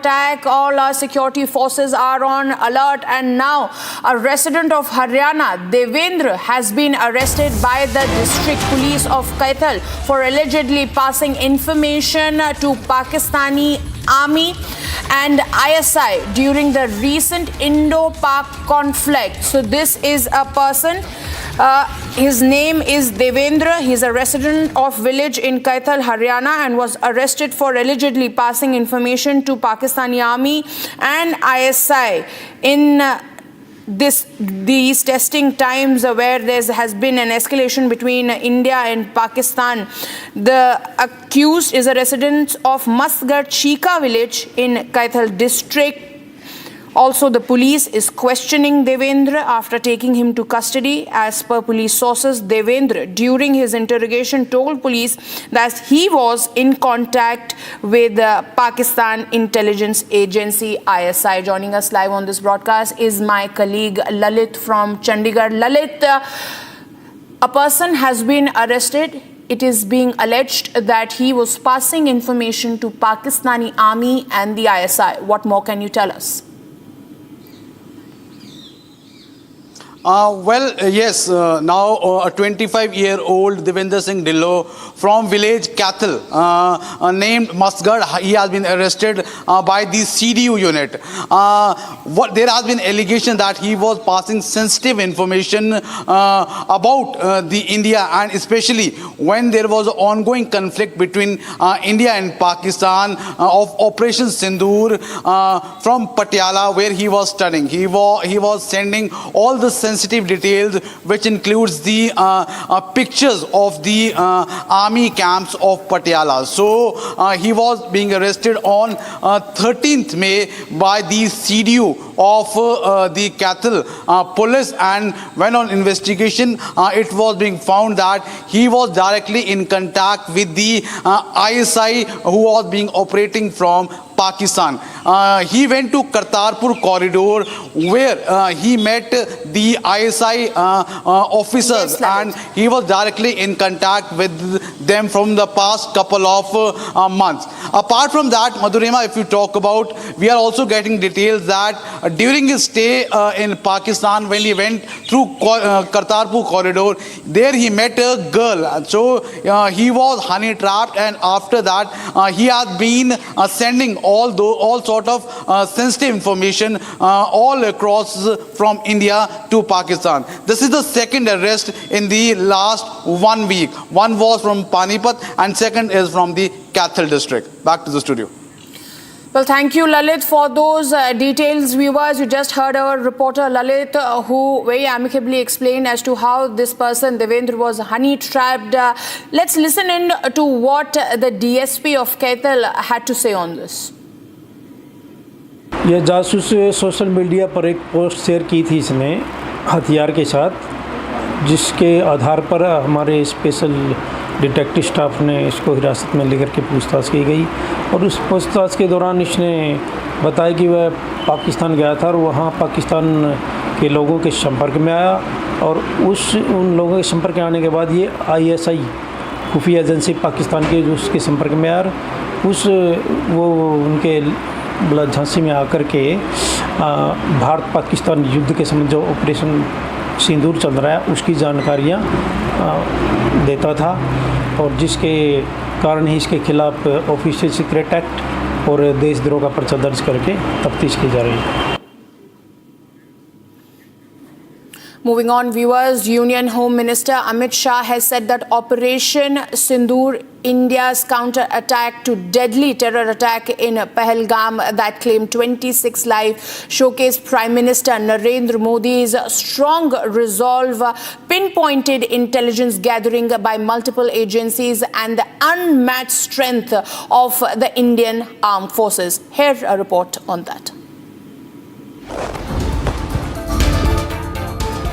attack. All our security forces are on alert, and now a resident of Haryana, Devendra, has been arrested by the district police of Kaithal for allegedly passing information to Pakistani Army and ISI during the recent Indo-Pak conflict. So this is a person, his name is Devendra. He is a resident of village in Kaithal, Haryana, and was arrested for allegedly passing information to Pakistani Army and ISI in these testing times where there has been an escalation between India and Pakistan. The accused is a resident of Masgad Shika village in Kaithal district. Also, the police is questioning Devendra after taking him to custody. As per police sources, Devendra, during his interrogation, told police that he was in contact with the Pakistan Intelligence Agency, ISI. Joining us live on this broadcast is my colleague Lalit from Chandigarh. Lalit, a person has been arrested. It is being alleged that he was passing information to Pakistani Army and the ISI. What more can you tell us? Yes, now a 25-year-old Devendra Singh Dhillon from village Kaithal, named Masgad, he has been arrested by the CDU unit. There has been allegation that he was passing sensitive information about the India, and especially when there was an ongoing conflict between India and Pakistan of Operation Sindoor from Patiala, where he was studying. He was sending all the sensitive details, which includes the pictures of the army camps of Patiala. So he was being arrested on 13th May by the CDU of the Kaithal police, and when on investigation it was being found that he was directly in contact with the ISI who was being operating from Pakistan. He went to Kartarpur corridor where he met the ISI officers, and he was directly in contact with them from the past couple of months. Apart from that, Madhurima, if you talk about, we are also getting details that during his stay in Pakistan, when he went through Kartarpur corridor, there he met a girl. So he was honey trapped, and after that he has been sending all sort of sensitive information all across from India to Pakistan. This is the second arrest in the last 1 week. One was from Panipat and second is from the Kaithal district. Back to the studio. Well, thank you, Lalit, for those details. Viewers, you just heard our reporter Lalit, who very amicably explained as to how this person, Devendra, was honey-trapped. Let's listen in to what the DSP of Kaithal had to say on this. यह जासूस social media पर एक post share की थी इसने हथियार के साथ, जिसके आधार पर हमारे स्पेशल डिटेक्टिव स्टाफ ने इसको हिरासत में लेकर के पूछताछ की गई, और उस पूछताछ के दौरान इसने बताया कि वह पाकिस्तान गया था और वहाँ पाकिस्तान के लोगों के संपर्क में आया, और उन लोगों के संपर्क में आने के बाद ये ISI खुफिया एजेंसी पाकिस्तान के जो उसके संपर्क में आया, वो उनके झांसी में आकर के भारत पाकिस्तान युद्ध के संबंध जो ऑपरेशन सिंदूर चल रहा है उसकी जानकारियाँ देता था, और जिसके कारण ही इसके खिलाफ ऑफिशियल सीक्रेट एक्ट और देशद्रोह का पर्चा दर्ज करके तफ्तीश की जा रही है। Moving on, viewers, Union Home Minister Amit Shah has said that Operation Sindoor, India's counter-attack to deadly terror attack in Pahalgam that claimed 26 lives, showcased Prime Minister Narendra Modi's strong resolve, pinpointed intelligence gathering by multiple agencies, and the unmatched strength of the Indian armed forces. Here a report on that.